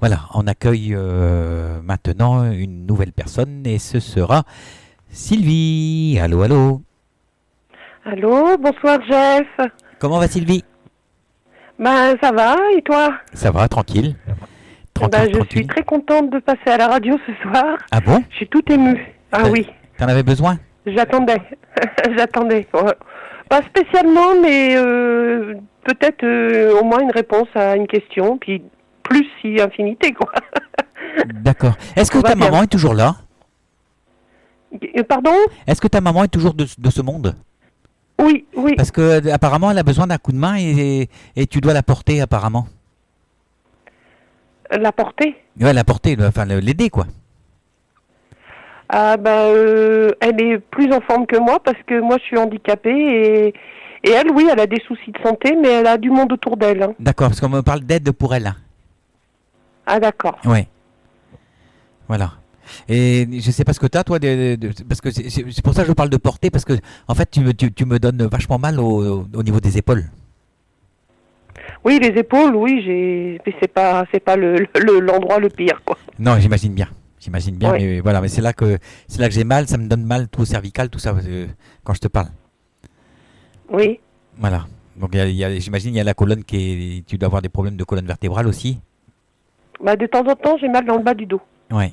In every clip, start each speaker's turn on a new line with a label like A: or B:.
A: Voilà, on accueille maintenant une nouvelle personne et ce sera Sylvie. Allô, allô.
B: Allô, bonsoir Jeff.
A: Comment va Sylvie?
B: Ben ça va, et toi?
A: Ça va, tranquille. Tranquille,
B: Ben je suis
A: tranquille.
B: très contente de passer à la radio ce soir.
A: Ah bon?
B: Je suis toute émue. Ah oui,
A: T'en avais besoin?
B: j'attendais. J'attendais. Ouais. Pas spécialement, mais peut-être au moins une réponse à une question, puis plus si infinité quoi.
A: D'accord. Est-ce que
B: Tout va
A: ta
B: bien.
A: maman est toujours là?
B: Pardon?
A: Est-ce que ta maman est toujours de ce monde?
B: Oui, oui.
A: Parce que apparemment elle a besoin d'un coup de main et tu dois la porter apparemment.
B: La portée.
A: Ouais, la porter, enfin l'aider quoi.
B: Ah ben elle est plus en forme que moi parce que moi je suis handicapée et elle, oui, elle a des soucis de santé, mais elle a du monde autour d'elle. Hein.
A: D'accord, parce qu'on me parle d'aide pour elle. Hein.
B: Ah d'accord.
A: Ouais. Voilà. Et je sais pas ce que tu as, toi, parce que c'est pour ça que je parle de porter, parce que en fait, tu me donnes vachement mal au niveau des épaules.
B: Oui, les épaules, oui, mais c'est pas l'endroit le pire, quoi.
A: Non, j'imagine bien,
B: Ouais.
A: mais voilà, mais c'est là que j'ai mal, ça me donne mal tout au cervical, tout ça, quand je te parle.
B: Oui.
A: Voilà. Donc j'imagine il y a la colonne tu dois avoir des problèmes de colonne vertébrale aussi.
B: Bah de temps en temps, j'ai mal dans le bas du dos,
A: Ouais,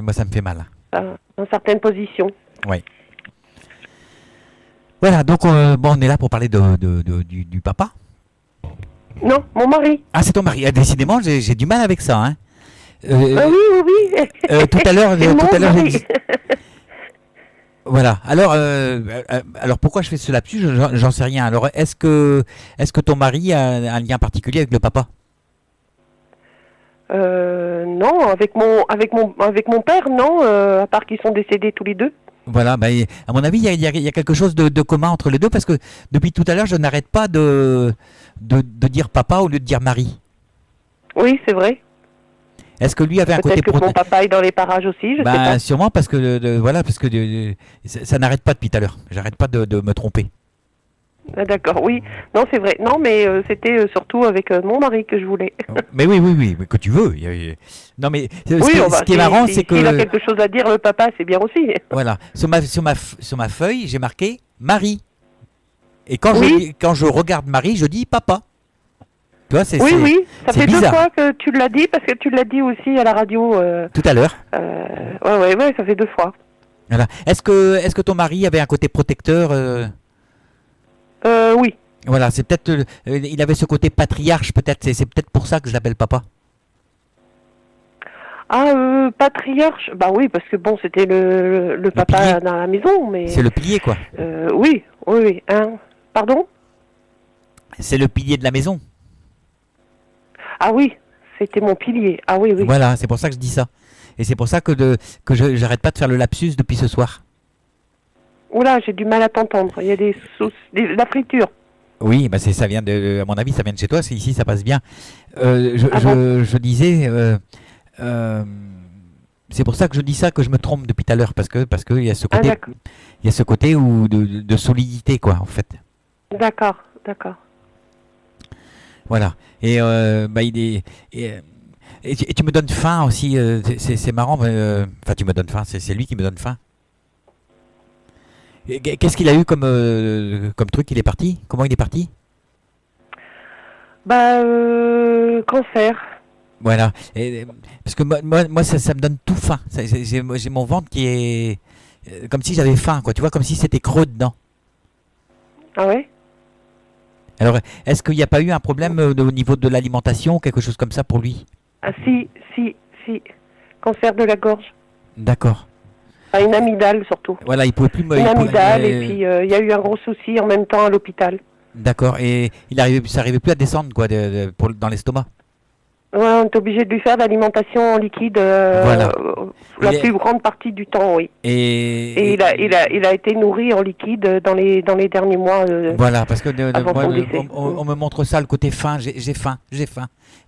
A: moi ça me fait mal.
B: dans certaines positions.
A: Ouais. Voilà, donc bon, on est là pour parler du papa.
B: Non, mon mari.
A: Ah, c'est ton mari. Ah, décidément, j'ai du mal avec ça. Hein.
B: Oui, oui, oui.
A: Tout à l'heure,
B: C'est mon
A: j'ai
B: mari.
A: dit. Voilà. Alors pourquoi je fais ce lapsus? J'en sais rien. Alors, est-ce que ton mari a un lien particulier avec le papa?
B: Non, avec mon père, non, à part qu'ils sont décédés tous les deux.
A: Voilà. Bah, à mon avis, il y a quelque chose de commun entre les deux parce que depuis tout à l'heure, je n'arrête pas de dire papa au lieu de dire mari.
B: Oui, c'est vrai.
A: Est-ce que lui avait un côté
B: Peut-être que mon papa est dans les parages aussi, je sais pas.
A: Sûrement parce que voilà, parce que ça n'arrête pas depuis tout à l'heure. J'arrête pas de me tromper.
B: Ah, d'accord, oui. Non, c'est vrai. Non, mais c'était surtout avec mon mari que je voulais.
A: Mais oui, mais que tu veux. Non, mais
B: Oui,
A: ce qui est marrant, c'est que
B: s'il a quelque chose à dire, le papa, c'est bien aussi.
A: voilà, sur ma feuille, j'ai marqué Marie. Et
B: Oui.
A: quand je regarde Marie, je dis papa. Tu vois,
B: Oui, oui, ça
A: c'est
B: fait deux
A: bizarre.
B: fois que tu l'as dit, parce que tu l'as dit aussi à la radio.
A: Tout à l'heure.
B: Ouais, ça fait deux fois.
A: Voilà. Est-ce que ton mari avait un côté protecteur
B: Oui.
A: Voilà, c'est peut-être il avait ce côté patriarche, peut-être. C'est peut-être pour ça que je l'appelle papa.
B: Ah, patriarche, bah oui, parce que bon, c'était le papa
A: pilier.
B: dans la maison, mais...
A: C'est le pilier, quoi.
B: Oui, oui. Hein. Pardon?
A: C'est le pilier de la maison.
B: Ah oui, c'était mon pilier. Ah oui, oui.
A: Voilà, c'est pour ça que je dis ça. Et c'est pour ça que j'arrête pas de faire le lapsus depuis ce soir.
B: Oula, j'ai du mal à t'entendre. Il y a des sauces, la friture.
A: Oui, bah ça vient à mon avis, ça vient de chez toi. Ici, ça passe bien.
B: Bon
A: Je disais, c'est pour ça que je dis ça, que je me trompe depuis tout à l'heure, parce que il y a ce
B: Ah,
A: côté,
B: d'accord.
A: il y a ce côté où de solidité, quoi, en fait.
B: D'accord, d'accord.
A: Voilà. Et bah il est et tu me donnes faim aussi. C'est marrant. Enfin, tu me donnes faim. C'est lui qui me donne faim. Qu'est-ce qu'il a eu comme truc? Il est parti? Comment il est parti?
B: Bah, cancer.
A: Voilà. Parce que moi ça me donne tout faim. J'ai mon ventre qui est comme si j'avais faim, quoi. Tu vois, comme si c'était creux dedans.
B: Ah ouais?
A: Alors, est-ce qu'il n'y a pas eu un problème au niveau de l'alimentation, quelque chose comme ça pour lui?
B: Ah si. Cancer de la gorge.
A: D'accord.
B: Enfin, une amygdale surtout.
A: Voilà, il pouvait plus
B: Une amygdale, et puis il y a eu un gros souci en même temps à l'hôpital.
A: D'accord. Et ça arrivait plus à descendre, quoi, dans l'estomac.
B: Ouais, on est obligé de lui faire de l'alimentation en liquide
A: Voilà.
B: la plus grande partie du temps, oui. Et il a été nourri en liquide dans les derniers mois.
A: Voilà, parce que
B: avant
A: moi,
B: son décès.
A: on me montre ça, le côté faim, j'ai faim.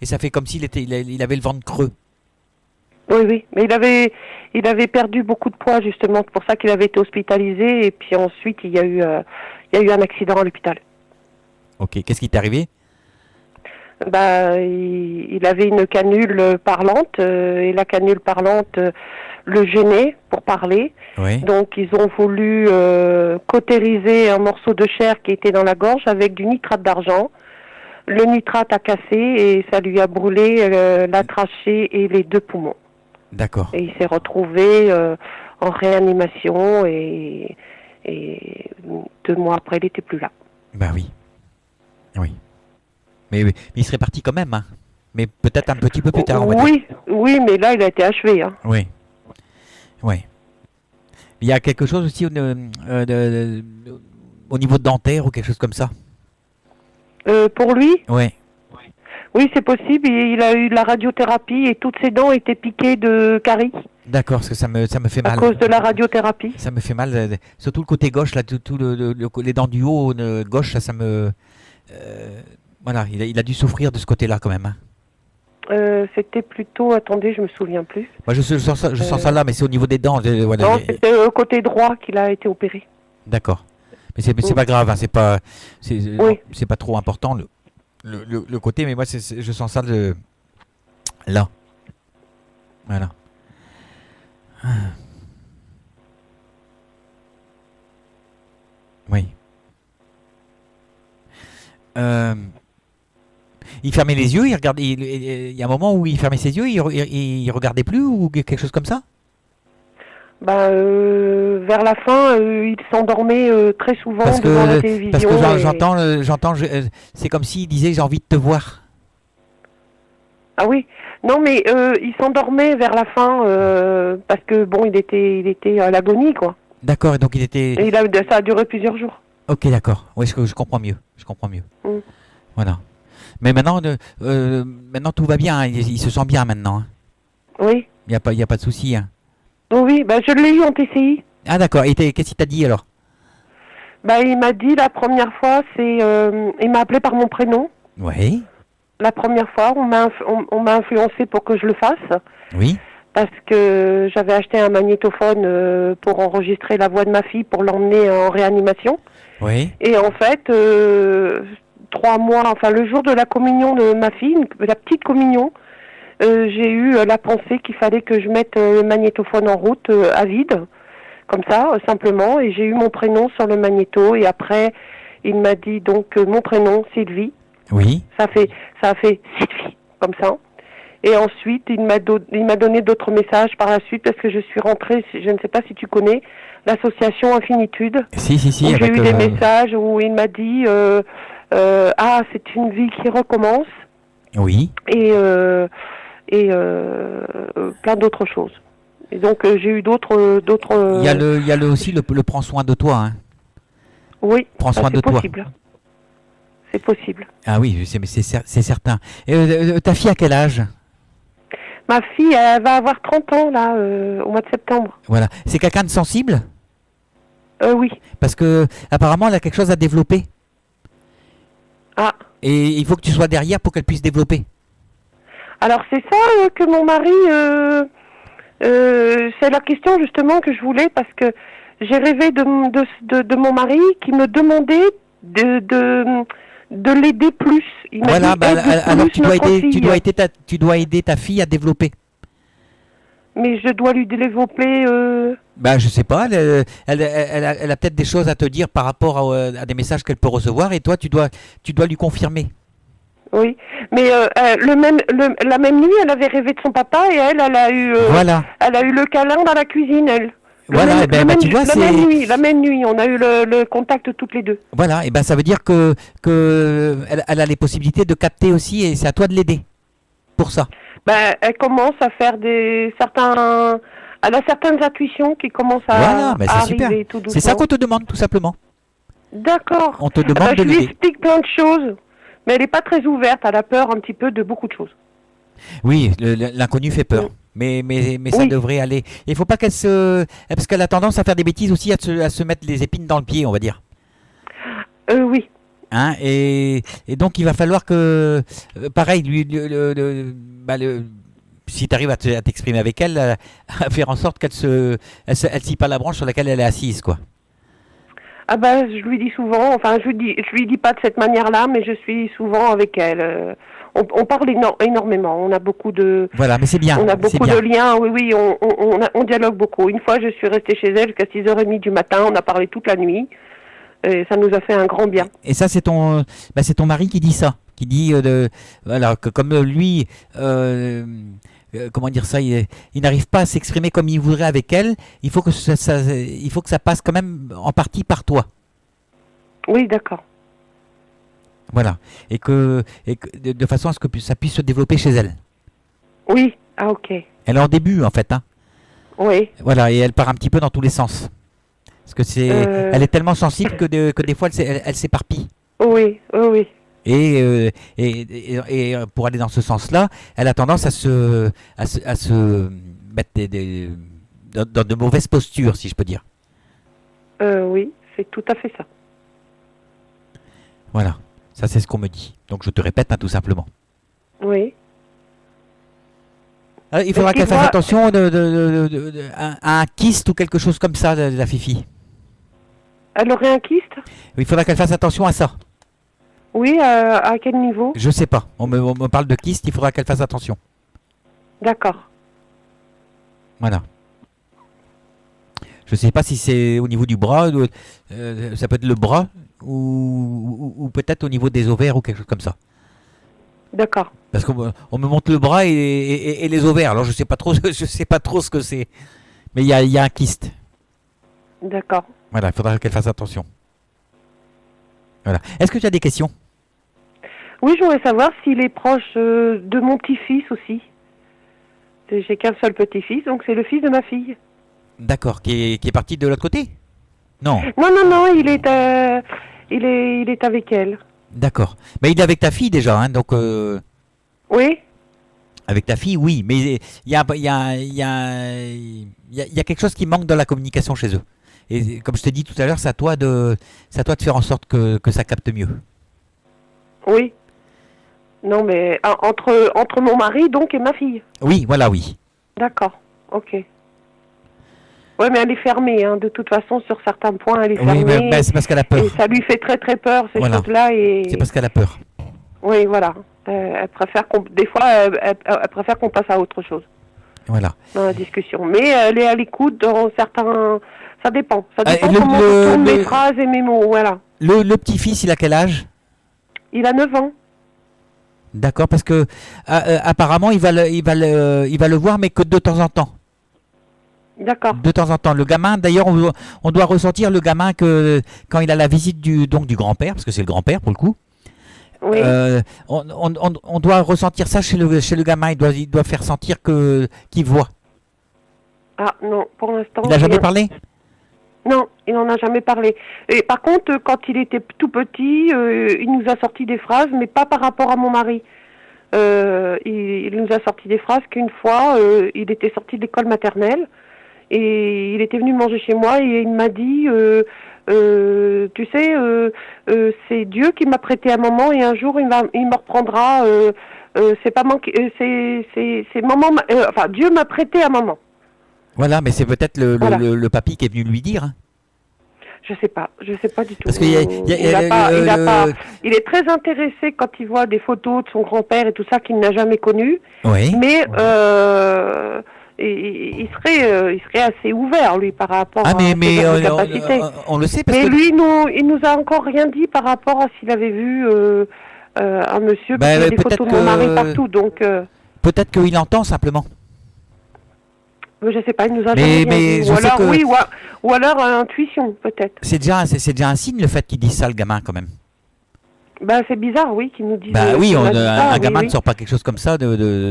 A: Et ça fait comme s'il il avait le ventre creux.
B: Oui, mais il avait perdu beaucoup de poids justement, c'est pour ça qu'il avait été hospitalisé, et puis ensuite il y a eu un accident à l'hôpital.
A: Ok, qu'est-ce qui t'est arrivé?
B: Bah, il avait une canule parlante et la canule parlante le gênait pour parler.
A: Oui.
B: Donc ils ont voulu cautériser un morceau de chair qui était dans la gorge avec du nitrate d'argent. Le nitrate a cassé et ça lui a brûlé la trachée et les 2 poumons.
A: D'accord.
B: Et il s'est retrouvé en réanimation et 2 mois après, il n'était plus là.
A: Bah oui. Oui. Mais il serait parti quand même, hein. Mais peut-être un petit peu plus tard, on va dire.
B: Oui, mais là, il a été achevé. Hein.
A: Oui. Oui. Il y a quelque chose aussi au niveau dentaire ou quelque chose comme ça.
B: Pour lui,
A: Oui.
B: oui, c'est possible. Il a eu de la radiothérapie et toutes ses dents étaient piquées de caries
A: D'accord, parce que ça me fait
B: à
A: mal.
B: cause de la radiothérapie.
A: Ça me fait mal, surtout le côté gauche, là, les dents du haut gauche, ça me... voilà, il a dû souffrir de ce côté-là quand même, hein.
B: C'était plutôt... Attendez, je me souviens plus.
A: Moi, je sens ça là, mais c'est au niveau des dents. Voilà,
B: Non, c'était côté droit qu'il a été opéré.
A: D'accord. Mais c'est pas grave, hein, c'est pas trop important le côté, mais moi je sens ça là. Voilà. Oui. Il fermait les yeux, il regardait. Il y a un moment où il fermait ses yeux, il regardait plus ou quelque chose comme ça.
B: Bah, vers la fin, il s'endormait très souvent devant la télévision.
A: Parce que j'entends, c'est comme s'il disait j'ai envie de te voir.
B: Ah oui, non mais il s'endormait vers la fin parce que bon, il était à l'agonie quoi.
A: D'accord, donc il était.
B: Et ça a duré plusieurs jours.
A: Ok, d'accord. Oui, je comprends mieux. Voilà. Mais maintenant, maintenant tout va bien. Hein. Il se sent bien maintenant. Hein.
B: Oui.
A: Il y a pas de souci. Hein.
B: Oui, bah je l'ai eu en TCI.
A: Ah d'accord. Et qu'est-ce qu'il t'a dit alors?
B: Bah il m'a dit la première fois, il m'a appelé par mon prénom.
A: Oui.
B: La première fois, on m'a influencé pour que je le fasse.
A: Oui.
B: Parce que j'avais acheté un magnétophone pour enregistrer la voix de ma fille pour l'emmener en réanimation.
A: Oui.
B: Et en fait, 3 mois, enfin le jour de la communion de ma fille, la petite communion, j'ai eu la pensée qu'il fallait que je mette le magnétophone en route à vide, comme ça, simplement. Et j'ai eu mon prénom sur le magnéto. Et après, il m'a dit donc mon prénom, Sylvie.
A: Oui.
B: Ça a fait Sylvie, comme ça. Et ensuite, il m'a donné d'autres messages par la suite parce que je suis rentrée, je ne sais pas si tu connais, l'association Infinitude.
A: Si.
B: J'ai eu des messages où il m'a dit c'est une vie qui recommence.
A: Oui.
B: Et plein d'autres choses. Et donc j'ai eu d'autres.
A: Il y a aussi le prends soin de toi. Hein.
B: Oui.
A: Prends soin de toi.
B: C'est possible.
A: Ah oui, c'est certain. Et, ta fille à quel âge?
B: Ma fille, elle va avoir 30 ans là au mois de septembre.
A: Voilà. C'est quelqu'un de sensible?
B: Oui.
A: Parce que apparemment elle a quelque chose à développer.
B: Ah.
A: Et il faut que tu sois derrière pour qu'elle puisse développer.
B: Alors c'est ça que mon mari, c'est la question justement que je voulais parce que j'ai rêvé de mon mari qui me demandait de l'aider plus. Il
A: voilà,
B: dit,
A: alors tu dois aider ta fille à développer.
B: Mais je dois lui développer.
A: Je sais pas. Elle a peut-être des choses à te dire par rapport à des messages qu'elle peut recevoir et toi tu dois lui confirmer.
B: Oui, mais la même nuit, elle avait rêvé de son papa et elle a eu. Elle a eu le câlin dans la cuisine, elle. Tu vois, la même nuit, on a eu le contact toutes les deux.
A: Voilà, et ça veut dire que elle a les possibilités de capter aussi et c'est à toi de l'aider pour ça.
B: Elle commence à faire elle a certaines intuitions qui commencent à arriver tout doucement.
A: C'est ça qu'on te demande tout simplement.
B: D'accord.
A: On te demande de l'aider.
B: Je lui explique plein de choses, mais elle n'est pas très ouverte, elle a peur un petit peu de beaucoup de choses.
A: Oui, l'inconnu fait peur. Mais ça devrait aller. Il faut pas qu'elle se... Parce qu'elle a tendance à faire des bêtises aussi, à se mettre les épines dans le pied, on va dire.
B: Oui.
A: Hein, et donc il va falloir que... pareil, si tu arrives à t'exprimer avec elle, à faire en sorte qu'elle scie pas la branche sur laquelle elle est assise, quoi. Je
B: lui dis souvent, enfin je lui dis pas de cette manière-là, mais je suis souvent avec elle. on parle énormément. On a beaucoup de...
A: Voilà, mais c'est bien.
B: On a beaucoup de liens, oui, on dialogue beaucoup. Une fois, je suis restée chez elle jusqu'à 6h30 du matin. On a parlé toute la nuit. Et ça nous a fait un grand bien.
A: Et ça, c'est ton mari qui dit ça, qui dit voilà, que comme lui, comment dire ça, il n'arrive pas à s'exprimer comme il voudrait avec elle. Il faut que ça passe quand même en partie par toi.
B: Oui, d'accord.
A: Voilà, et que de façon à ce que ça puisse se développer chez elle.
B: Oui, ah ok.
A: Elle est en début en fait, hein.
B: Oui.
A: Voilà, et elle part un petit peu dans tous les sens. Parce que elle est tellement sensible que des fois elle s'éparpille.
B: Oui, oui.
A: Et pour aller dans ce sens-là, elle a tendance à se mettre dans de mauvaises postures, si je peux dire.
B: Oui, c'est tout à fait ça.
A: Voilà, ça c'est ce qu'on me dit. Donc je te répète, hein, tout simplement.
B: Oui.
A: Alors, il faudra qu'elle fasse attention à un kyste ou quelque chose comme ça, la Fifi.
B: Elle aurait un kyste?
A: Il faudra qu'elle fasse attention à ça.
B: Oui, à quel niveau?
A: Je sais pas. On me parle de kyste, il faudra qu'elle fasse attention.
B: D'accord.
A: Voilà. Je sais pas si c'est au niveau du bras, ça peut être le bras, ou peut-être au niveau des ovaires ou quelque chose comme ça.
B: D'accord.
A: Parce qu'on me montre le bras et les ovaires. Alors je sais pas trop ce que c'est. Mais il y a un kyste.
B: D'accord.
A: Voilà, il faudra qu'elle fasse attention. Voilà. Est-ce que tu as des questions?
B: Oui, je voudrais savoir s'il est proche de mon petit-fils aussi. J'ai qu'un seul petit-fils, donc c'est le fils de ma fille.
A: D'accord, qui est parti de l'autre côté? Non.
B: Non, il est avec elle.
A: D'accord. Mais il est avec ta fille déjà, hein, donc...
B: Oui.
A: Avec ta fille, oui, mais il y a quelque chose qui manque dans la communication chez eux. Et comme je t'ai dit tout à l'heure, c'est à toi de faire en sorte que ça capte mieux.
B: Oui. Non, mais entre mon mari donc et ma fille.
A: Oui, voilà, oui.
B: D'accord. Ok. Ouais, mais elle est fermée, hein. De toute façon, sur certains points, elle est fermée.
A: Oui, mais c'est parce qu'elle a peur.
B: Et ça lui fait très très peur ces choses-là. Et...
A: C'est parce qu'elle a peur.
B: Oui, voilà. Elle préfère des fois, elle préfère qu'on passe à autre chose.
A: Voilà.
B: Dans la discussion. Mais elle est à l'écoute dans certains. Ça dépend. Ça dépend comment je tourne mes phrases et mes mots. Voilà.
A: Le petit-fils, il a quel âge?
B: Il a 9 ans.
A: D'accord, parce que apparemment, il va le voir, mais que de temps en temps.
B: D'accord.
A: De temps en temps. Le gamin, d'ailleurs, on doit ressentir le gamin que quand il a la visite du grand-père, parce que c'est le grand-père pour le coup.
B: Oui.
A: On doit ressentir ça chez le gamin. Il doit faire sentir qu'il voit.
B: Ah non, pour l'instant.
A: Il n'a jamais parlé?
B: Non, il n'en a jamais parlé. Et par contre, quand il était tout petit, il nous a sorti des phrases, mais pas par rapport à mon mari. Il nous a sorti des phrases qu'une fois, il était sorti de l'école maternelle et il était venu manger chez moi et il m'a dit, tu sais, c'est Dieu qui m'a prêté à maman et un jour il me reprendra. C'est pas c'est maman. Enfin, Dieu m'a prêté à maman.
A: Voilà, mais c'est peut-être le papy qui est venu lui dire.
B: Je sais pas du tout.
A: Parce
B: il est très intéressé quand il voit des photos de son grand-père et tout ça qu'il n'a jamais connu.
A: Oui.
B: Mais il serait assez ouvert lui par rapport à ses capacités.
A: On le sait parce
B: mais
A: que
B: lui, il nous a encore rien dit par rapport à s'il avait vu un monsieur qui avait des photos de mon mari partout. Donc
A: peut-être qu'il entend simplement.
B: Je sais pas, il nous a jamais dit. Ou alors intuition, peut-être.
A: C'est déjà un signe le fait qu'il dise ça, le gamin, quand même.
B: Bah c'est bizarre, oui, qu'il nous dise.
A: Bah oui, un gamin ne sort pas quelque chose comme ça,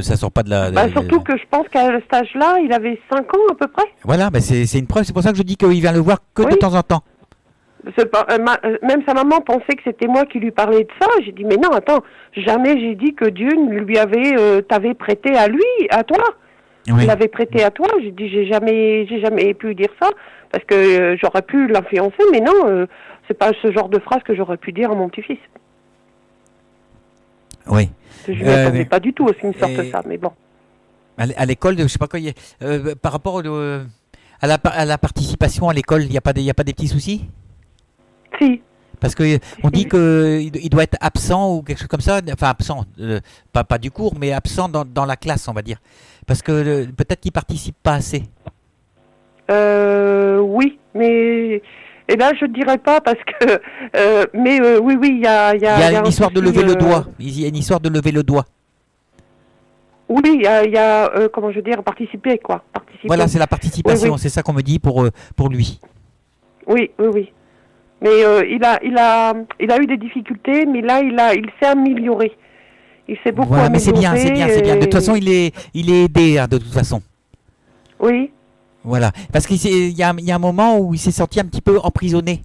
A: ça sort pas de la.
B: Surtout que je pense qu'à cet âge-là, il avait 5 ans à peu près.
A: Voilà, c'est une preuve, c'est pour ça que je dis qu'il vient le voir que de temps en temps.
B: Même sa maman pensait que c'était moi qui lui parlais de ça. J'ai dit mais non, attends, jamais j'ai dit que Dieu lui t'avait prêté à lui, à toi.
A: Oui.
B: Il l'avait prêté à toi. J'ai dit j'ai jamais pu dire ça parce que j'aurais pu l'influencer, mais non, c'est pas ce genre de phrase que j'aurais pu dire à mon petit-fils.
A: Oui.
B: Je ne m'attendais pas du tout à ce qu'il me sorte ça, mais bon.
A: À l'école, je sais pas quoi, par rapport à la participation à l'école, il y a pas des petits soucis?
B: Si.
A: Parce que on dit qu'il doit être absent ou quelque chose comme ça, enfin absent, pas du cours, mais absent dans la classe, on va dire. Parce que peut-être qu'il participe pas assez.
B: Oui, mais et là je dirais pas parce que mais oui oui
A: Il y a une
B: un
A: histoire de
B: souci,
A: lever le doigt. Il y a une histoire de lever le doigt.
B: oui il y a comment je veux dire participer quoi, participer.
A: Voilà, c'est la participation,
B: Oui,
A: c'est ça qu'on me dit pour lui.
B: oui. Mais il a eu des difficultés, mais là il s'est amélioré. Il s'est beaucoup
A: Voilà, mais c'est bien,
B: amélioré.
A: c'est bien. De toute façon, il est aidé, hein, de toute façon.
B: Oui.
A: Voilà, parce qu'il y a un moment où il s'est senti un petit peu emprisonné,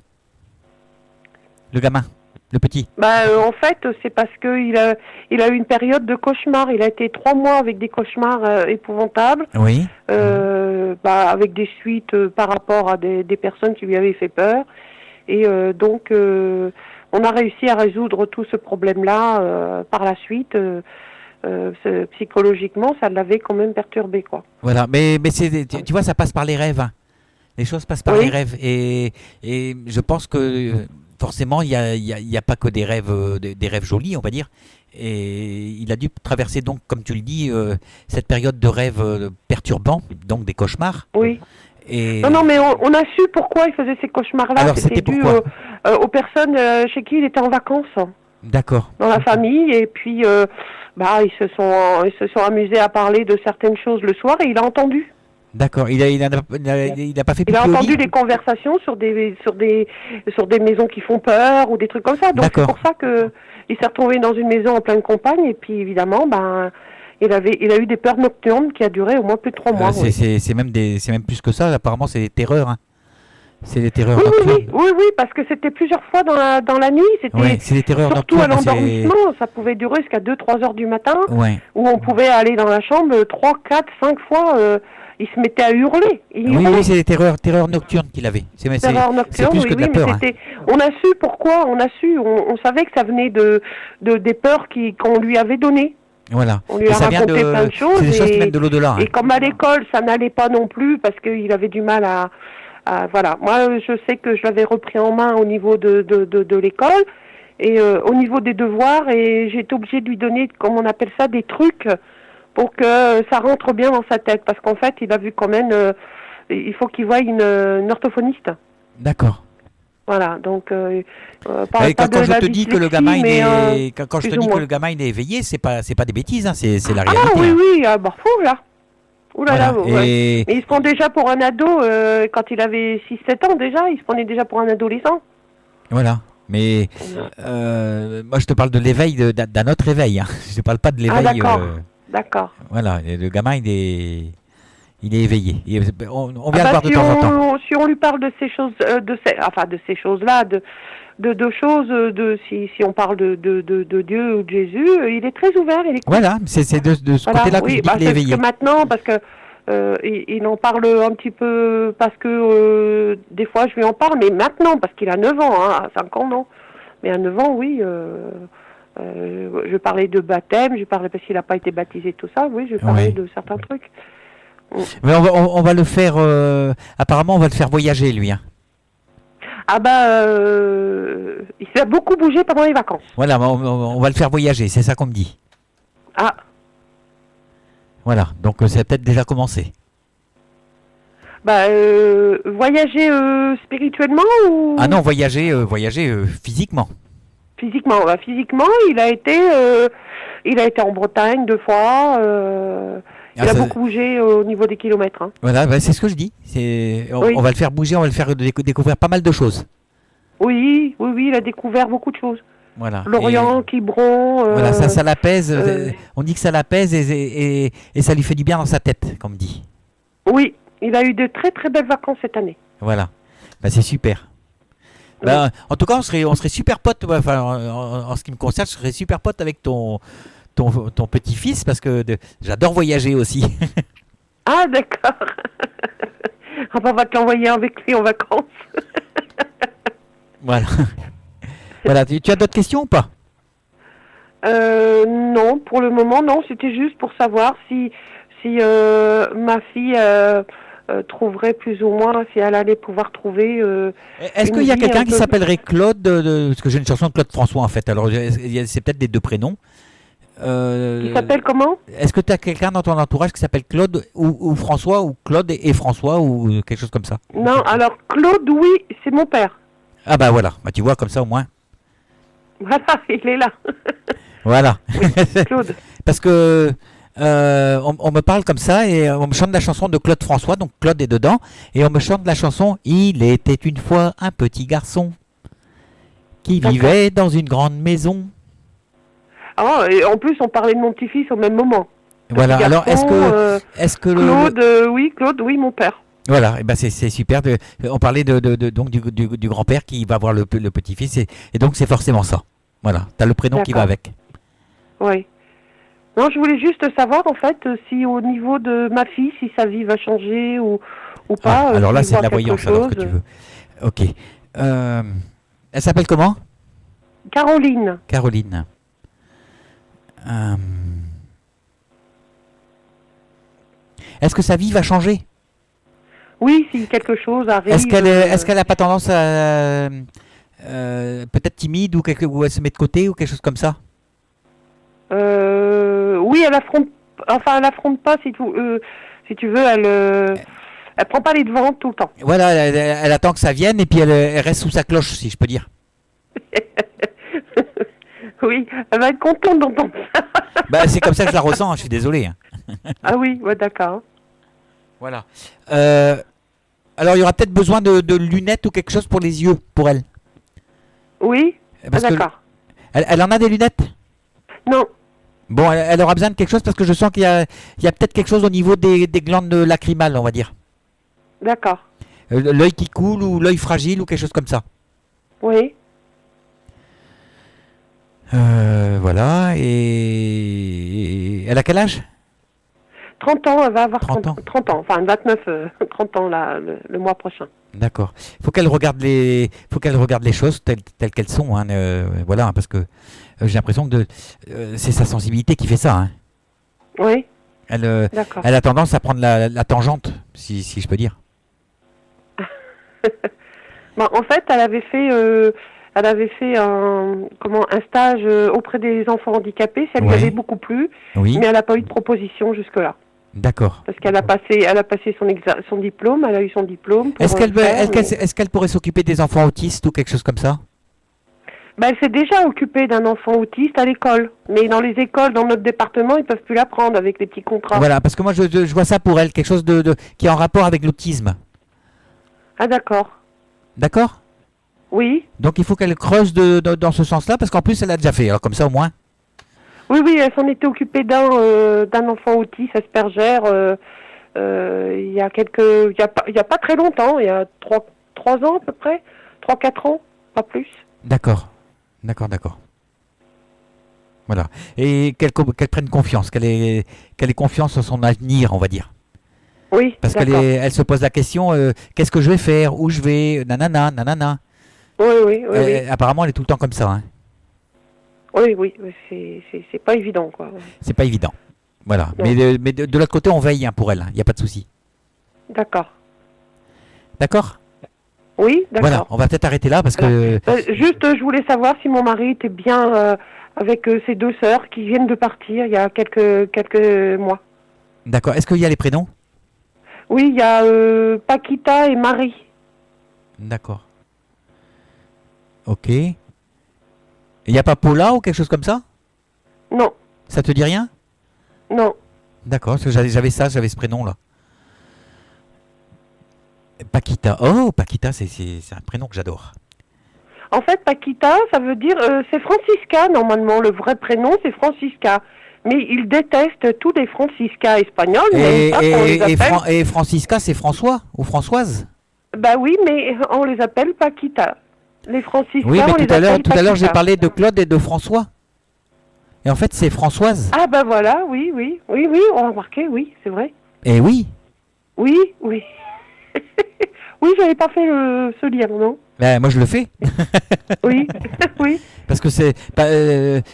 A: le gamin, le petit.
B: Bah en fait c'est parce que il a eu une période de cauchemar. Il a été 3 mois avec des cauchemars épouvantables.
A: Oui.
B: Avec des suites par rapport à des personnes qui lui avaient fait peur. Et donc, on a réussi à résoudre tout ce problème-là par la suite. Psychologiquement, ça l'avait quand même perturbé, quoi.
A: Voilà, mais tu vois, ça passe par les rêves. Hein. Les choses passent par les rêves. Et je pense que forcément, il y a pas que des rêves jolis, on va dire. Et il a dû traverser donc, comme tu le dis, cette période de rêves perturbants, donc des cauchemars.
B: Oui.
A: Et...
B: Non, mais on a su pourquoi il faisait ces cauchemars-là.
A: Alors, c'était
B: dû aux personnes chez qui il était en vacances.
A: D'accord.
B: Dans la famille. Et puis, ils se sont amusés à parler de certaines choses le soir et il a entendu.
A: D'accord. Il a pas fait pipi
B: Il a
A: au
B: entendu
A: lit.
B: des conversations sur des maisons qui font peur ou des trucs comme ça. Donc c'est pour ça que il s'est retrouvé dans une maison en pleine campagne et puis évidemment il a eu des peurs nocturnes qui a duré au moins plus de 3 mois.
A: C'est même plus que ça. Apparemment, c'est des terreurs. Hein. C'est des terreurs nocturnes.
B: Oui, parce que c'était plusieurs fois dans la nuit.
A: C'est des terreurs
B: surtout
A: nocturnes.
B: Surtout à l'endormissement, ça pouvait durer jusqu'à 2-3 heures du matin, où on pouvait aller dans la chambre 3, 4, 5 fois. Il se mettait à hurler.
A: Oui, c'est des terreurs nocturnes qu'il avait.
B: Terreurs nocturnes,
A: plus que de la peur. Hein.
B: On a su pourquoi. On savait que ça venait des peurs qu'on lui avait données.
A: Voilà.
B: On lui a raconté plein de choses.
A: C'est des choses qui viennent de l'au-delà.
B: Et comme à l'école, ça n'allait pas non plus parce qu'il avait du mal à voilà. Moi, je sais que je l'avais repris en main au niveau de l'école et au niveau des devoirs et j'ai été obligée de lui donner, comme on appelle ça, des trucs pour que ça rentre bien dans sa tête. Parce qu'en fait, il a vu quand même, il faut qu'il voie une orthophoniste.
A: D'accord.
B: Voilà, donc
A: quand je te dis que le gamin le gamin il est éveillé, c'est pas des bêtises, hein, c'est la réalité.
B: Ah oui,
A: hein.
B: oui, fou là. Ouh là là,
A: voilà.
B: Mais il se prend déjà pour un ado, quand il avait 6-7 ans déjà, il se prenait déjà pour un adolescent.
A: Voilà, mais moi je te parle de l'éveil, d'un autre éveil, hein. Je te parle pas de l'éveil.
B: D'accord.
A: Voilà, le gamin il est éveillé. On vient le voir de temps en temps.
B: Si on lui parle de ces choses, de ces choses-là, si on parle de Dieu ou de Jésus, il est très ouvert.
A: Voilà, c'est de ce côté-là que je dis qu'il est éveillé.
B: Maintenant, parce que il en parle un petit peu, parce que des fois je lui en parle, mais maintenant, parce qu'il a 9 ans, hein, à 5 ans non, mais à 9 ans, oui. Je parlais de baptême, je parlais parce qu'il n'a pas été baptisé, tout ça, oui, je parlais de certains trucs.
A: Mais on va le faire, apparemment on va le faire voyager lui. Hein.
B: Il a beaucoup bougé pendant les vacances.
A: Voilà, on va le faire voyager, c'est ça qu'on me dit.
B: Ah.
A: Voilà, donc ça a peut-être déjà commencé.
B: Voyager spirituellement ou...
A: Ah non, voyager physiquement.
B: Physiquement, il a été en Bretagne 2 fois. Il a beaucoup bougé au niveau des kilomètres. Hein.
A: Voilà, c'est ce que je dis. On va le faire bouger, on va le faire découvrir pas mal de choses.
B: Oui, il a découvert beaucoup de choses.
A: Voilà.
B: Lorient, Quiberon.
A: Voilà, ça l'apaise. On dit que ça l'apaise et ça lui fait du bien dans sa tête, comme dit. Oui,
B: il a eu de très très belles vacances cette année.
A: Voilà, c'est super. En tout cas, on serait super potes. Enfin, en ce qui me concerne, je serais super pote avec ton petit-fils parce que j'adore voyager aussi.
B: Ah, d'accord. On va te l'envoyer avec lui en vacances.
A: Voilà. Voilà. Tu as d'autres questions ou pas?
B: Non, pour le moment, non. C'était juste pour savoir si ma fille trouverait plus ou moins, si elle allait pouvoir trouver...
A: Est-ce
B: une
A: qu'il y a
B: vie
A: quelqu'un
B: un
A: qui
B: peu-
A: s'appellerait Claude parce que j'ai une chanson de Claude François en fait. Alors c'est peut-être des deux prénoms.
B: Qui
A: Euh,
B: s'appelle comment?
A: Est-ce que tu as quelqu'un dans ton entourage qui s'appelle Claude ou François ou Claude et François ou quelque chose comme ça?
B: Non, alors Claude, oui, c'est mon père.
A: Ah bah voilà, bah, tu vois comme ça au moins.
B: Voilà, il est là.
A: Voilà.
B: Claude.
A: Parce que on me parle comme ça et on me chante la chanson de Claude François, donc Claude est dedans, et on me chante la chanson Il était une fois un petit garçon qui
B: D'accord.
A: vivait dans une grande maison.
B: Ah, et en plus, on parlait de mon petit-fils au même moment.
A: Voilà.
B: Petit
A: Alors
B: garçon,
A: est-ce que
B: Claude, oui, Claude, oui, mon père.
A: voilà, et ben c'est super. On parlait donc du grand-père qui va voir le petit-fils et donc c'est forcément ça. Voilà, t'as le prénom qui va
B: D'accord.
A: avec.
B: Oui. Non, je voulais juste savoir, en fait, si au niveau de ma fille, si sa vie va changer ou
A: Ah,
B: pas.
A: alors là
B: s'il
A: c'est de
B: voit
A: la
B: quelque
A: voyance alors que
B: chose.
A: tu veux. Ok. Euh, Elle s'appelle comment?
B: Caroline.
A: Caroline. Euh, Est-ce que sa vie va changer?
B: Oui, si quelque chose arrive.
A: Est-ce qu'elle a pas tendance à peut-être timide ou elle se met de côté ou quelque chose comme ça?
B: Oui, elle affronte. Enfin, elle affronte pas, si tu veux, elle prend pas les devants tout le temps.
A: Voilà, elle attend que ça vienne et puis elle reste sous sa cloche, si je peux dire.
B: Oui, elle va être contente d'entendre ça.
A: Bah, c'est comme ça que je la ressens, hein, je suis désolé, hein.
B: Ah oui, ouais, d'accord.
A: Voilà. Alors, il y aura peut-être besoin de lunettes ou quelque chose pour les yeux, pour elle.
B: Oui,
A: Parce que
B: d'accord.
A: elle en a des lunettes?
B: Non,
A: Bon, elle aura besoin de quelque chose parce que je sens il y a peut-être quelque chose au niveau des glandes lacrymales, on va dire.
B: d'accord.
A: L'œil qui coule ou l'œil fragile ou quelque chose comme ça.
B: Oui,
A: Voilà. Et elle a quel âge?
B: 30 ans, elle va avoir
A: 30 ans.
B: 30 ans, enfin 29, 30 ans là, le mois prochain.
A: D'accord. Faut qu'elle regarde les choses telles qu'elles sont, hein, voilà, parce que j'ai l'impression que c'est sa sensibilité qui fait ça, hein.
B: Oui,
A: Elle,
B: d'accord.
A: elle a tendance à prendre la tangente, si je peux dire.
B: Bon, en fait, elle avait fait un stage auprès des enfants handicapés, ça lui
A: Ouais.
B: avait beaucoup plu,
A: Oui.
B: mais elle n'a pas eu de proposition jusque-là.
A: D'accord.
B: Parce qu'elle a passé son diplôme, elle a eu son diplôme. Pour
A: Est-ce qu'elle
B: le faire, mais-
A: est-ce qu'elle pourrait s'occuper des enfants autistes ou quelque chose comme ça?
B: Ben, elle s'est déjà occupée d'un enfant autiste à l'école. Mais dans les écoles, dans notre département, ils peuvent plus l'apprendre avec les petits contrats.
A: Voilà, parce que moi je vois ça pour elle, quelque chose qui est en rapport avec l'autisme.
B: Ah, d'accord.
A: D'accord?
B: Oui.
A: Donc il faut qu'elle creuse dans ce sens-là, parce qu'en plus elle a déjà fait, alors comme ça au moins.
B: Oui, oui, elle s'en était occupée d'un enfant autiste, Asperger, il y a il y a pas très longtemps, il y a 3 ans à peu près, 3-4 ans, pas plus.
A: D'accord. D'accord. Voilà. Et qu'elle prenne confiance, qu'elle ait confiance en son avenir, on va dire.
B: Oui,
A: Parce
B: d'accord.
A: elle se pose la question, qu'est-ce que je vais faire, où je vais, nanana, nanana.
B: Oui, oui, oui, oui.
A: Apparemment, elle est tout le temps comme ça, hein.
B: Oui, oui, c'est pas évident, quoi.
A: C'est pas évident. Voilà.
B: Non.
A: Mais de l'autre côté, on veille, hein, pour elle. Il n'y a pas de souci.
B: D'accord.
A: D'accord?
B: Oui, d'accord.
A: Voilà. On va peut-être arrêter là parce que.
B: Juste, je voulais savoir si mon mari était bien avec ses 2 sœurs qui viennent de partir il y a quelques mois.
A: D'accord. Est-ce qu'il y a les prénoms?
B: Oui, il y a Paquita et Marie.
A: D'accord. Ok. Il n'y a pas Paula ou quelque chose comme ça?
B: Non,
A: Ça te dit rien?
B: non.
A: D'accord, parce que j'avais ce prénom-là. Paquita. Oh, Paquita, c'est un prénom que j'adore.
B: En fait, Paquita, ça veut dire, c'est Francisca, normalement. Le vrai prénom, c'est Francisca. Mais il déteste tous les Francisca espagnols.
A: Et,
B: Même pas qu'on les appelle.
A: et Francisca, c'est François ou Françoise?
B: Bah oui, mais on les appelle Paquita. Les Francisca,
A: Oui, mais
B: on les
A: tout à
B: appelle
A: l'heure, j'ai
B: Paquita.
A: parlé de Claude et de François. Et en fait, c'est Françoise.
B: Ah bah voilà, oui, on a remarqué, oui, c'est vrai.
A: Et oui.
B: Oui. Oui, j'avais pas fait ce lien, non?
A: Ben, moi, je le fais.
B: Oui, oui.
A: Parce que c'est,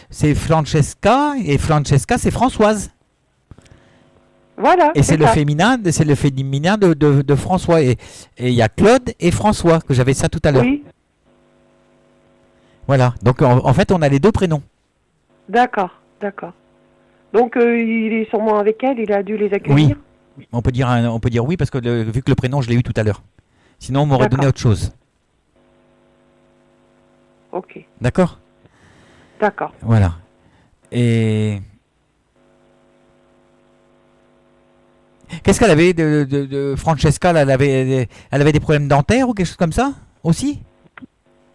A: c'est Francesca, et Francesca, c'est Françoise.
B: Voilà,
A: Et c'est le
B: ça.
A: féminin, de François. Et il y a Claude et François, que j'avais ça tout à l'heure.
B: Oui,
A: Voilà. Donc en fait, on a les deux prénoms.
B: d'accord, d'accord. Donc il est sûrement avec elle, il a dû les
A: Oui.
B: accueillir.
A: On peut dire oui parce que vu que le prénom, je l'ai eu tout à l'heure. Sinon, on m'aurait donné
B: D'accord.
A: autre chose.
B: Ok,
A: D'accord?
B: d'accord.
A: Voilà. Et qu'est-ce qu'elle avait de Francesca là, elle avait des problèmes dentaires ou quelque chose comme ça aussi?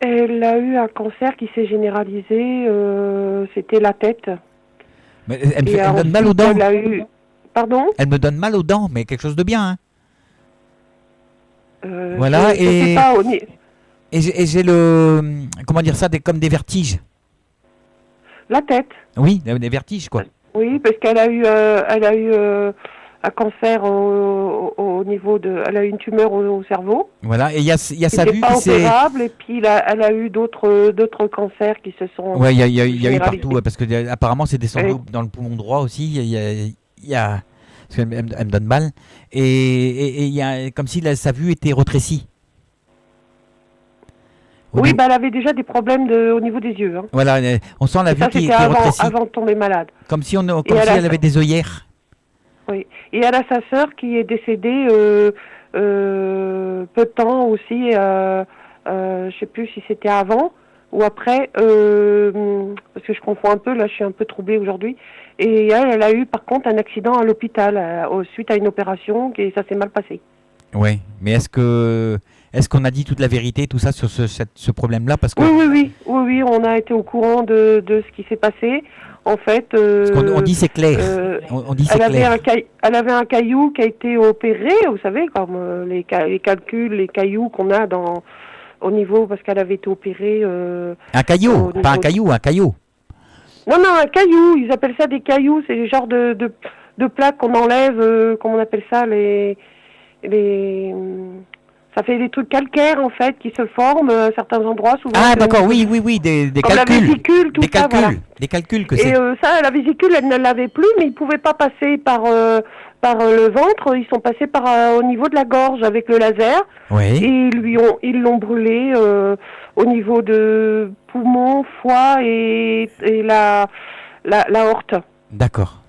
B: Elle a eu un cancer qui s'est généralisé, c'était la tête.
A: Mais
B: Et
A: elle me donne mal aux
B: ensuite,
A: dents.
B: elle a eu... Pardon?
A: Elle me donne mal aux dents, mais quelque chose de bien. Hein.
B: Je
A: Voilà.
B: sais pas,
A: Et j'ai le comment dire ça, comme des vertiges.
B: la tête.
A: Oui, des vertiges quoi.
B: Oui, parce qu'elle a eu un cancer au niveau de... Elle a eu une tumeur au cerveau.
A: Voilà. Et il y a
B: Qui
A: sa
B: n'était
A: vue
B: pas
A: qui s'est.
B: opérable, et puis elle a eu d'autres cancers qui se sont
A: Ouais, il y a eu
B: généralisés.
A: partout ouais, parce que apparemment c'est descendu
B: Et-
A: dans le poumon droit aussi. Il y a parce elle me donne mal et il y a comme si sa vue était rétrécie. Au
B: Oui,
A: niveau-
B: bah, elle avait déjà des problèmes au niveau des yeux. Hein.
A: Voilà, on sent la
B: Et
A: vue
B: ça,
A: qui
B: c'était
A: est rétrécie,
B: avant de tomber malade.
A: comme si
B: Et
A: elle avait des œillères.
B: oui. Et elle a sa sœur qui est décédée peu de temps aussi. Je sais plus si c'était avant ou après, parce que je confonds un peu. Là, je suis un peu troublée aujourd'hui. Et elle a eu par contre un accident à l'hôpital suite à une opération et ça s'est mal passé.
A: Ouais, mais est-ce qu'on a dit toute la vérité, tout ça sur ce problème-là parce que
B: Oui, on a été au courant de ce qui s'est passé. En fait,
A: parce on dit c'est clair. On dit c'est clair.
B: elle avait un caillou qui a été opéré, vous savez, comme les calculs, les cailloux qu'on a au niveau, parce qu'elle avait été opérée.
A: Un caillou, pas un caillou, un caillou.
B: Non, un caillou, ils appellent ça des cailloux, c'est les genres de plaques qu'on enlève, comment on appelle ça, ça fait des trucs calcaires en fait qui se forment à certains endroits souvent.
A: Ah d'accord, oui, des
B: comme
A: calculs.
B: la vésicule, tout
A: des
B: ça,
A: calculs,
B: voilà.
A: des calculs que
B: Et
A: c'est.
B: ça, la vésicule, elle ne l'avait plus, mais ils pouvaient pas passer par le ventre. Ils sont passés au niveau de la gorge avec le laser.
A: Oui.
B: Et ils l'ont brûlé au niveau de poumon, foie et la aorte.
A: D'accord.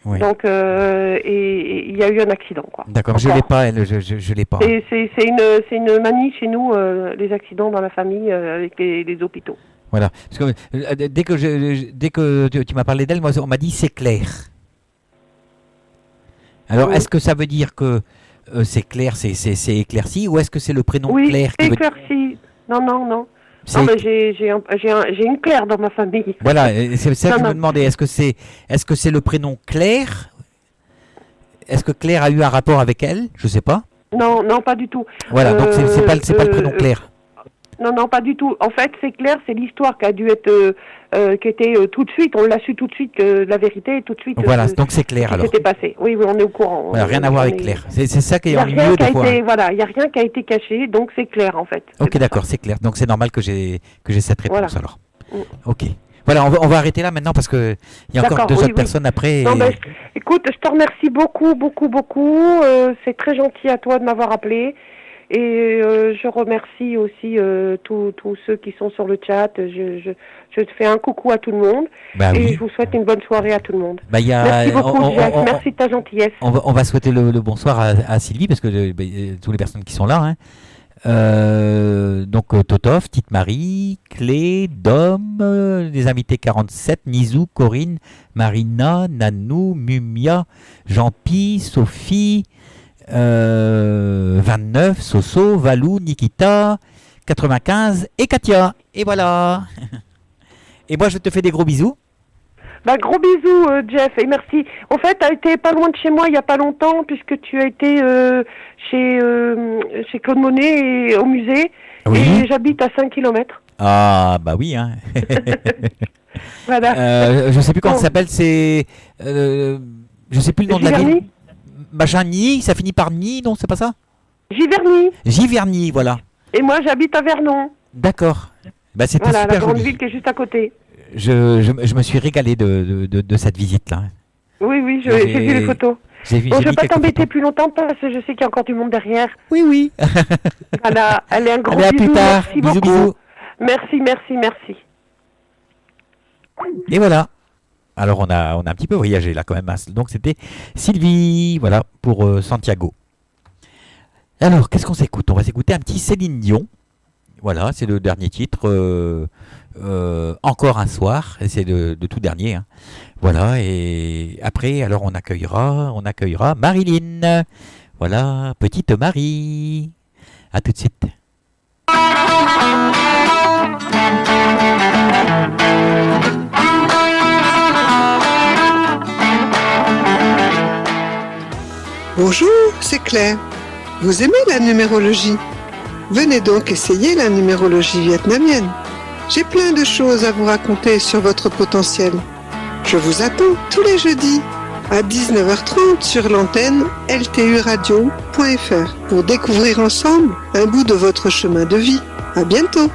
A: Oui.
B: Donc, et il y a eu un accident, quoi.
A: D'accord, je l'ai pas, elle, je l'ai pas.
B: C'est une manie chez nous, les accidents dans la famille avec les hôpitaux.
A: Voilà. Parce que dès que tu m'as parlé d'elle, moi on m'a dit c'est clair. Alors
B: Oui.
A: est-ce que ça veut dire que c'est clair, c'est éclairci, ou est-ce que c'est le prénom
B: Oui,
A: Claire
B: c'est
A: qui veut...
B: éclairci. Non. Non,
A: C'est-
B: mais j'ai une Claire dans ma famille.
A: Voilà, c'est ça que je
B: Non.
A: me demandais. Est-ce que c'est le prénom Claire? Est-ce que Claire a eu un rapport avec elle? Je sais pas.
B: Non, pas du tout.
A: Voilà, donc c'est pas le prénom Claire.
B: Non, pas du tout. En fait, c'est clair, c'est l'histoire qui a dû être, qui était tout de suite. On l'a su tout de suite que la vérité est tout de suite.
A: Voilà, donc c'est Claire
B: ce qui
A: alors.
B: s'était passé. Oui, on est au courant.
A: Voilà, rien à voir avec Claire. C'est ça qui
B: Il
A: est
B: n'y a
A: en
B: rien
A: milieu
B: qui
A: des
B: a
A: fois.
B: été, voilà, il y a rien qui a été caché, donc c'est clair en fait. C'est
A: Ok,
B: pour
A: d'accord,
B: ça.
A: c'est clair. Donc c'est normal que j'ai cette réponse
B: Voilà.
A: alors.
B: Mm.
A: Ok. Voilà, on va arrêter là maintenant parce que il y a encore
B: D'accord,
A: deux
B: oui,
A: autres
B: oui.
A: personnes après.
B: Non, ben, écoute, je te remercie beaucoup. C'est très gentil à toi de m'avoir appelé. Et je remercie aussi tous ceux qui sont sur le chat. Je te fais un coucou à tout le monde.
A: Bah
B: et
A: oui.
B: je vous souhaite une bonne soirée à tout le monde.
A: Bah, il y a,
B: Merci beaucoup, Jeff. Merci de ta gentillesse.
A: on va souhaiter le bonsoir à Sylvie parce que toutes les personnes qui sont là. Hein. Donc Totov, Tite Marie, Clé, Dom, les invités 47, Nizou, Corinne, Marina, Nanou, Mumia, Jean-Pi, Sophie, 29, Soso, Valou, Nikita, 95 et Katia. Et voilà. Et moi je te fais des gros bisous.
B: Bah, gros bisous, Jeff, et merci. En fait, tu as été pas loin de chez moi il n'y a pas longtemps, puisque tu as été chez Claude Monet et au musée.
A: Oui.
B: Et j'habite à 5 km.
A: Ah bah oui. Hein.
B: Voilà.
A: Je sais plus comment
B: Bon.
A: ça s'appelle. C'est je sais plus le nom de la ville.
B: Giverny
A: Machin Nid, ça finit par Nid, non, c'est pas ça?
B: Giverny.
A: Giverny, voilà.
B: Et moi, j'habite à Vernon.
A: D'accord. Bah, c'était
B: Voilà, la
A: super
B: grande
A: joli.
B: ville qui est juste à côté.
A: Je me suis régalé de cette visite-là.
B: Oui,
A: J'ai-
B: j'ai vu les photos.
A: J'ai vu,
B: Bon,
A: j'ai
B: je ne
A: mis
B: vais pas
A: quelques
B: t'embêter
A: photos.
B: plus longtemps parce que je sais qu'il y a encore du monde derrière.
A: Oui, oui.
B: Voilà, allez, un gros
A: Allez, à
B: bisou,
A: plus tard.
B: merci
A: Bisous,
B: beaucoup.
A: bisous.
B: Merci, merci, merci.
A: Et voilà. Alors, on a un petit peu voyagé là quand même. Donc, c'était Sylvie, voilà, pour Santiago. Alors, qu'est-ce qu'on s'écoute? On va s'écouter un petit Céline Dion. Voilà, c'est le dernier titre. Encore un soir. Et c'est le tout dernier, hein. Voilà, et après, alors on accueillera Marilyn. Voilà, petite Marie. À tout de suite.
C: Bonjour, c'est Claire. Vous aimez la numérologie? Venez donc essayer la numérologie vietnamienne. J'ai plein de choses à vous raconter sur votre potentiel. Je vous attends tous les jeudis à 19h30 sur l'antenne lturadio.fr pour découvrir ensemble un bout de votre chemin de vie. À bientôt!